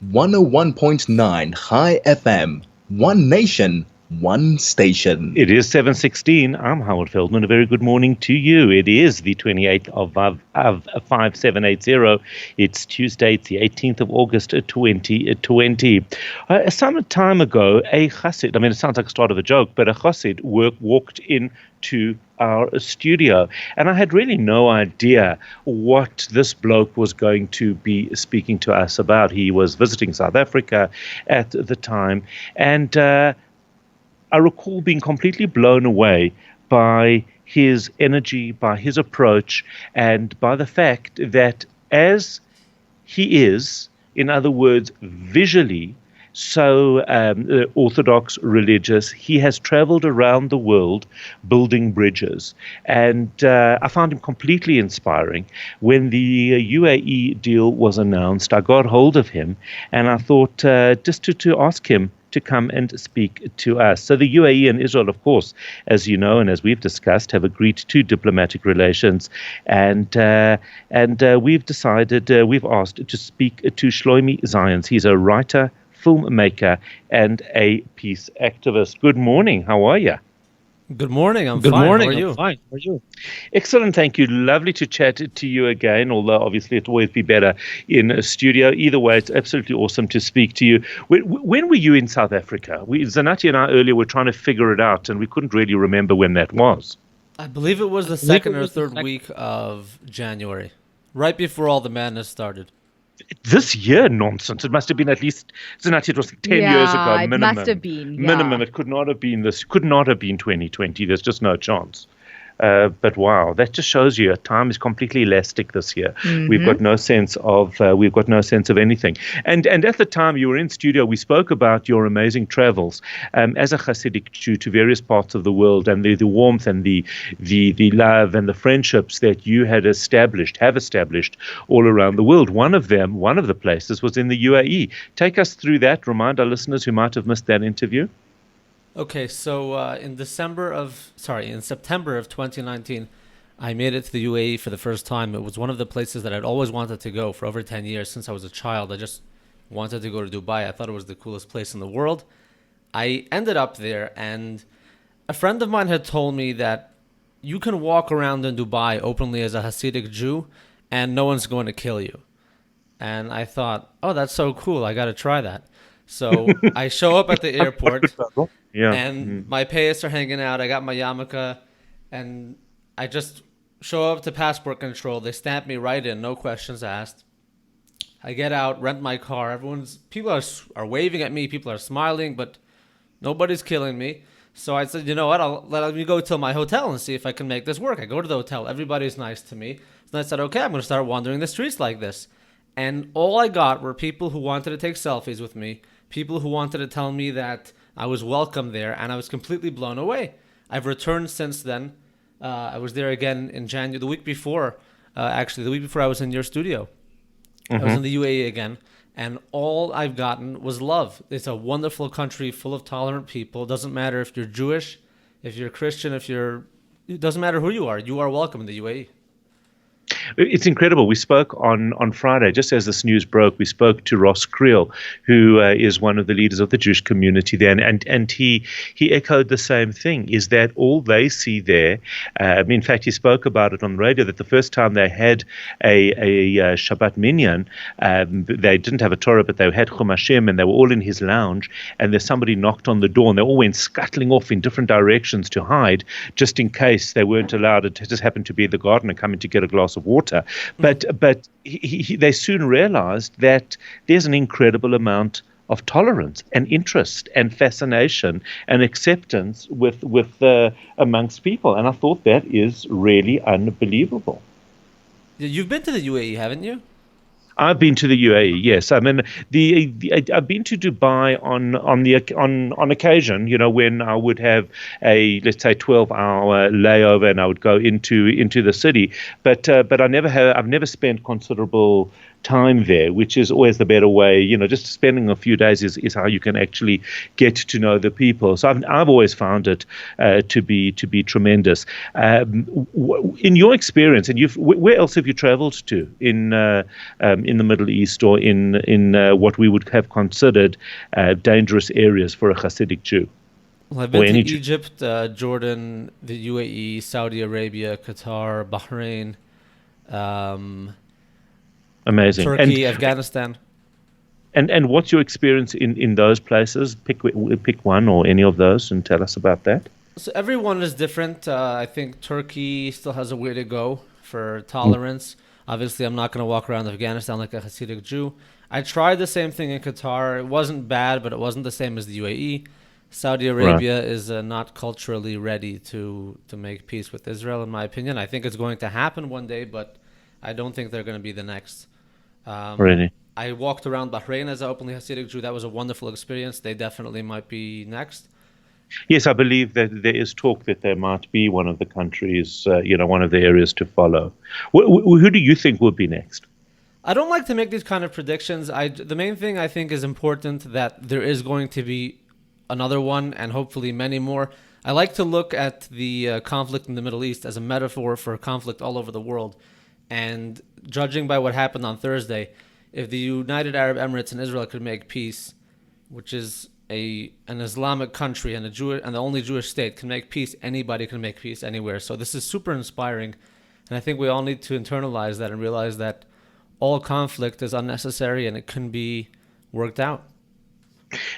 101.9 High FM. One nation, one station. It is 7:16. I'm Howard Feldman. A very good morning to you. It is the 28th of 5780. It's Tuesday. It's the 18th of August, 2020. Some time ago, a chassid, it sounds like the start of a joke, but a chassid walked into our studio, and I had really no idea what this bloke was going to be speaking to us about. He was visiting South Africa at the time, and I recall being completely blown away by his energy, by his approach, and by the fact that as he is, in other words, visually so orthodox religious, he has traveled around the world building bridges. And I found him completely inspiring. When the UAE deal was announced, I got hold of him and I thought just to ask him to come and speak to us. So the UAE and Israel, of course, as you know and as we've discussed, have agreed to diplomatic relations, and we've decided, we've asked to speak to Shloime Zionce. He's a writer, filmmaker, and a peace activist. Good morning. How are you? Good morning. I'm Good fine. morning. How are you? I'm fine. How are you? Excellent. Thank you. Lovely to chat to you again, although obviously it'll always be better in a studio. Either way, it's absolutely awesome to speak to you. When were you in South Africa? Zanati and I earlier were trying to figure it out, and we couldn't really remember when that was. I believe it was the second or third week of January, right before all the madness started. This year, nonsense. It must have been at least, Zanati, it was like 10 years ago, minimum. It must have been, Minimum. It could not have been this. Could not have been 2020. There's just no chance. But wow, that just shows you time is completely elastic this year. Mm-hmm. We've got no sense of anything. And at the time you were in studio, we spoke about your amazing travels as a Hasidic Jew to various parts of the world, and the warmth and the love and the friendships that you have established all around the world. One of the places was in the UAE. Take us through that. Remind our listeners who might have missed that interview. Okay, so in September of 2019, I made it to the UAE for the first time. It was one of the places that I'd always wanted to go for over 10 years since I was a child. I just wanted to go to Dubai. I thought it was the coolest place in the world. I ended up there, and a friend of mine had told me that you can walk around in Dubai openly as a Hasidic Jew, and no one's going to kill you. And I thought, oh, that's so cool. I got to try that. So I show up at the airport, and my payas are hanging out. I got my yarmulke, and I just show up to passport control. They stamp me right in, no questions asked. I get out, rent my car. People are waving at me. People are smiling, but nobody's killing me. So I said, you know what? Let me go to my hotel and see if I can make this work. I go to the hotel. Everybody's nice to me. So I said, okay, I'm going to start wandering the streets like this. And all I got were people who wanted to take selfies with me, people who wanted to tell me that I was welcome there, and I was completely blown away. I've returned since then. I was there again in January, the week before I was in your studio. I was in the UAE again, and all I've gotten was love. It's a wonderful country full of tolerant people. It doesn't matter if you're Jewish, if you're Christian, it doesn't matter who you are welcome in the UAE. It's incredible. We spoke on Friday, just as this news broke, we spoke to Ross Creel, who is one of the leaders of the Jewish community there. And he echoed the same thing, is that all they see there, in fact, he spoke about it on the radio, that the first time they had a Shabbat minyan, they didn't have a Torah, but they had Chumashim, and they were all in his lounge, and there's somebody knocked on the door, and they all went scuttling off in different directions to hide, just in case they weren't allowed. It just happened to be the gardener coming to get a glass of water. But they soon realized that there's an incredible amount of tolerance and interest and fascination and acceptance with amongst people. And I thought that is really unbelievable. You've been to the UAE, haven't you? I've been to the UAE, yes. I've been to Dubai on occasion, when I would have a, let's say, 12-hour layover and I would go into the city. But I've never spent considerable time there, which is always the better way. Just spending a few days is how you can actually get to know the people. So I've always found it to be tremendous. In your experience, and where else have you traveled to in the Middle East, or in what we would have considered dangerous areas for a Hasidic Jew? Well, I've been to Egypt, Jordan, the UAE, Saudi Arabia, Qatar, Bahrain, amazing. Turkey, Afghanistan. And what's your experience in those places? Pick one or any of those and tell us about that. So everyone is different. I think Turkey still has a way to go for tolerance. Obviously, I'm not going to walk around Afghanistan like a Hasidic Jew. I tried the same thing in Qatar. It wasn't bad, but it wasn't the same as the UAE. Saudi Arabia is not culturally ready to make peace with Israel, in my opinion. I think it's going to happen one day, but I don't think they're going to be the next. Really? I walked around Bahrain as an openly Hasidic Jew. That was a wonderful experience. They definitely might be next. Yes, I believe that there is talk that there might be one of the countries, one of the areas to follow. Who do you think will be next? I don't like to make these kind of predictions. The main thing I think is important that there is going to be another one, and hopefully many more. I like to look at the conflict in the Middle East as a metaphor for conflict all over the world. And judging by what happened on Thursday, if the United Arab Emirates and Israel could make peace, which is an Islamic country and the only Jewish state can make peace, anybody can make peace anywhere. So this is super inspiring. And I think we all need to internalize that and realize that all conflict is unnecessary and it can be worked out.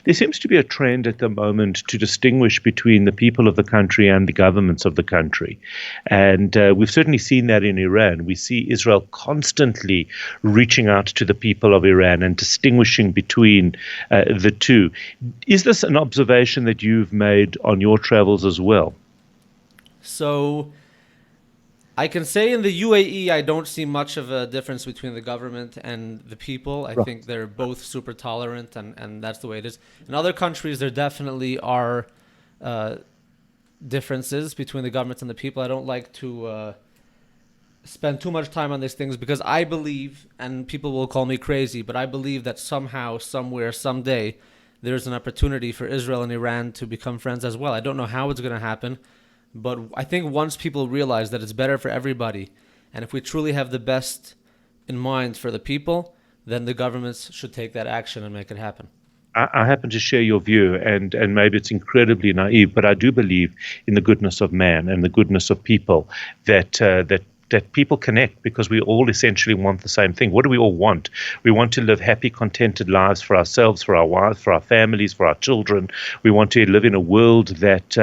There seems to be a trend at the moment to distinguish between the people of the country and the governments of the country. And we've certainly seen that in Iran. We see Israel constantly reaching out to the people of Iran and distinguishing between the two. Is this an observation that you've made on your travels as well? So I can say in the UAE, I don't see much of a difference between the government and the people. I think they're both super tolerant, and that's the way it is. In other countries, there definitely are differences between the government and the people. I don't like to spend too much time on these things because I believe, and people will call me crazy, but I believe that somehow, somewhere, someday, there's an opportunity for Israel and Iran to become friends as well. I don't know how it's going to happen. But I think once people realize that it's better for everybody, and if we truly have the best in mind for the people, then the governments should take that action and make it happen. I happen to share your view, and maybe it's incredibly naive, but I do believe in the goodness of man and the goodness of people, that people connect because we all essentially want the same thing. What do we all want? We want to live happy, contented lives for ourselves, for our wives, for our families, for our children. We want to live in a world that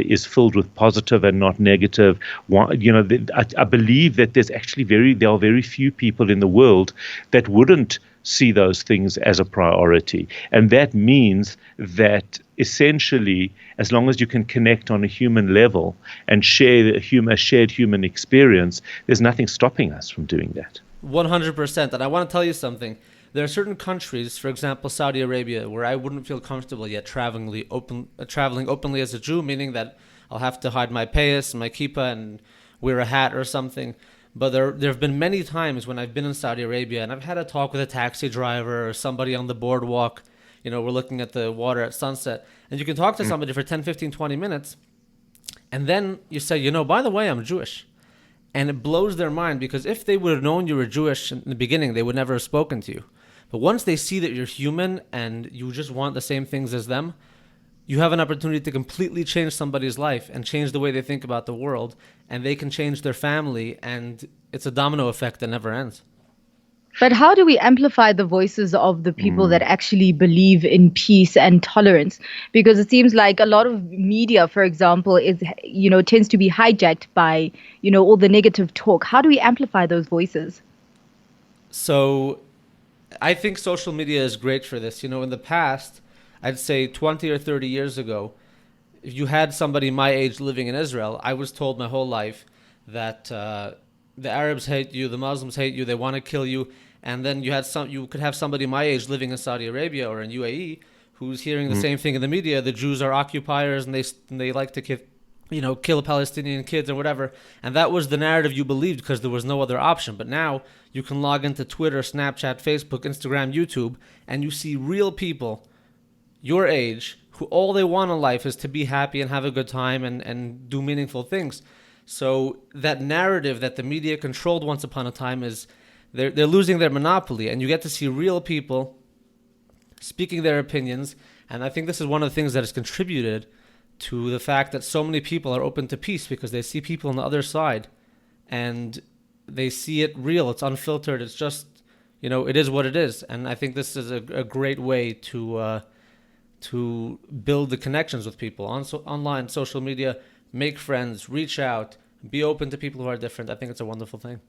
is filled with positive and not negative. I believe that there are very few people in the world that wouldn't see those things as a priority. And that means that essentially, as long as you can connect on a human level and share a shared human experience, there's nothing stopping us from doing that. 100%. And I want to tell you something. There are certain countries, for example, Saudi Arabia, where I wouldn't feel comfortable yet traveling openly as a Jew, meaning that I'll have to hide my payas and my kippah and wear a hat or something. But there have been many times when I've been in Saudi Arabia and I've had a talk with a taxi driver or somebody on the boardwalk. We're looking at the water at sunset. And you can talk to somebody for 10, 15, 20 minutes. And then you say, by the way, I'm Jewish. And it blows their mind because if they would have known you were Jewish in the beginning, they would never have spoken to you. But once they see that you're human and you just want the same things as them, you have an opportunity to completely change somebody's life and change the way they think about the world. And they can change their family. And it's a domino effect that never ends. But how do we amplify the voices of the people that actually believe in peace and tolerance? Because it seems like a lot of media, for example, tends to be hijacked by, all the negative talk. How do we amplify those voices? So I think social media is great for this. In the past, I'd say 20 or 30 years ago, if you had somebody my age living in Israel, I was told my whole life that the Arabs hate you, the Muslims hate you, they want to kill you. And then you could have somebody my age living in Saudi Arabia or in UAE who's hearing the same thing in the media. The Jews are occupiers and they like to kill Palestinian kids or whatever. And that was the narrative you believed because there was no other option. But now you can log into Twitter, Snapchat, Facebook, Instagram, YouTube, and you see real people your age who all they want in life is to be happy and have a good time and do meaningful things. So that narrative that the media controlled once upon a time is they're losing their monopoly, and you get to see real people speaking their opinions. And I think this is one of the things that has contributed to the fact that so many people are open to peace, because they see people on the other side and they see it real. It's unfiltered. It's just, it is what it is. And I think this is a great way to build the connections with people online, social media, make friends, reach out, be open to people who are different. I think it's a wonderful thing.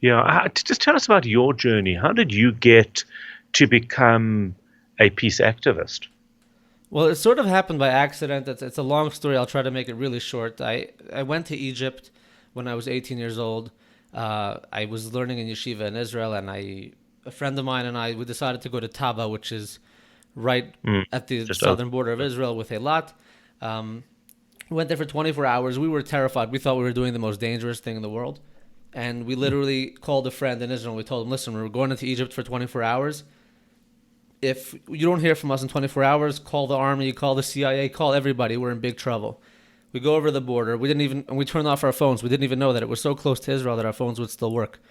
Yeah. Just tell us about your journey. How did you get to become a peace activist? Well, it sort of happened by accident. It's a long story. I'll try to make it really short. I went to Egypt when I was 18 years old. I was learning in yeshiva in Israel, and a friend of mine and I, we decided to go to Taba, which is right at the southern border of Israel with Eilat. We went there for 24 hours. We were terrified. We thought we were doing the most dangerous thing in the world. And we literally called a friend in Israel. We told him, listen, we're going into Egypt for 24 hours. If you don't hear from us in 24 hours, call the army, call the CIA, call everybody. We're in big trouble. We go over the border. We turned off our phones. We didn't even know that it was so close to Israel that our phones would still work.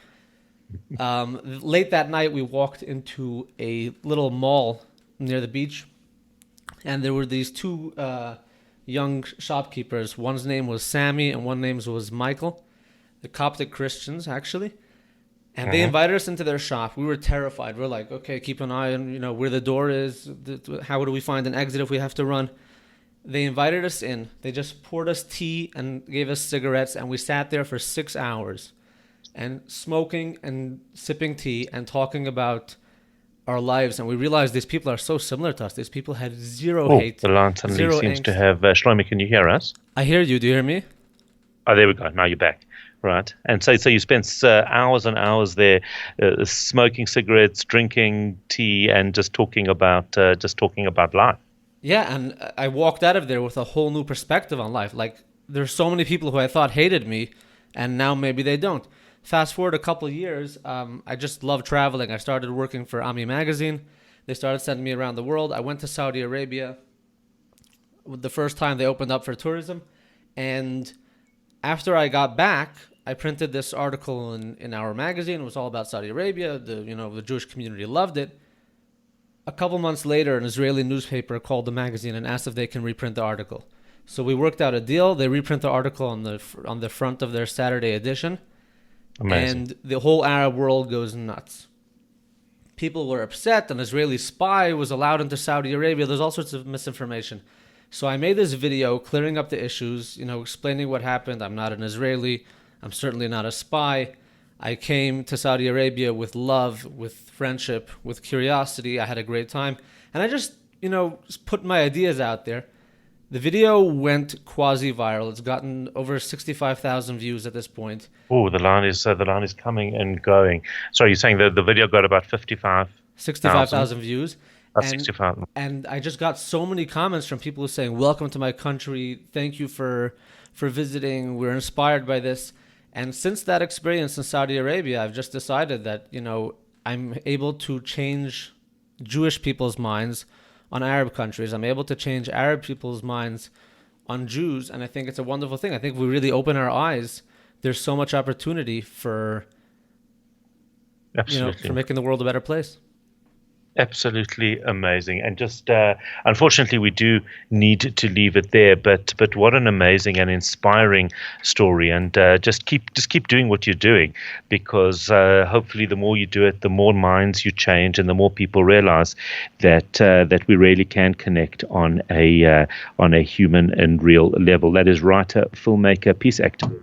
Late that night, we walked into a little mall near the beach, and there were these two young shopkeepers. One's name was Sammy, and one's name was Michael. The Coptic Christians, actually. And they invited us into their shop. We were terrified. We're like, okay, keep an eye on, where the door is. How do we find an exit if we have to run? They invited us in. They just poured us tea and gave us cigarettes, and we sat there for 6 hours and smoking and sipping tea and talking about our lives. And we realized these people are so similar to us. These people had zero hate. The line suddenly seems to have... Shloime, can you hear us? I hear you. Do you hear me? Oh, there we go. Now you're back. Right. And so you spent hours and hours there smoking cigarettes, drinking tea, and just talking about life. Yeah, and I walked out of there with a whole new perspective on life. Like, there's so many people who I thought hated me, and now maybe they don't. Fast forward a couple of years, I just love traveling. I started working for Ami magazine. They started sending me around the world. I went to Saudi Arabia the first time they opened up for tourism. And after I got back, I printed this article in our magazine. It was all about Saudi Arabia. The Jewish community loved it. A couple months later, an Israeli newspaper called the magazine and asked if they can reprint the article. So we worked out a deal. They reprint the article on the front of their Saturday edition. Amazing. And the whole Arab world goes nuts. People were upset. An Israeli spy was allowed into Saudi Arabia. There's all sorts of misinformation. So I made this video clearing up the issues, explaining what happened. I'm not an Israeli. I'm certainly not a spy. I came to Saudi Arabia with love, with friendship, with curiosity. I had a great time. And I just put my ideas out there. The video went quasi-viral. It's gotten over 65,000 views at this point. Oh, the line is coming and going. Sorry, you're saying the video got about 65,000 views. 65. And I just got so many comments from people saying, welcome to my country. Thank you for visiting. We're inspired by this. And since that experience in Saudi Arabia, I've just decided that, I'm able to change Jewish people's minds on Arab countries. I'm able to change Arab people's minds on Jews. And I think it's a wonderful thing. I think if we really open our eyes, there's so much opportunity for, for making the world a better place. Absolutely amazing. And just unfortunately we do need to leave it there, but what an amazing and inspiring story. And just keep doing what you're doing, because hopefully the more you do it, the more minds you change, and the more people realize that we really can connect on a human and real level. That is writer, filmmaker, peace activist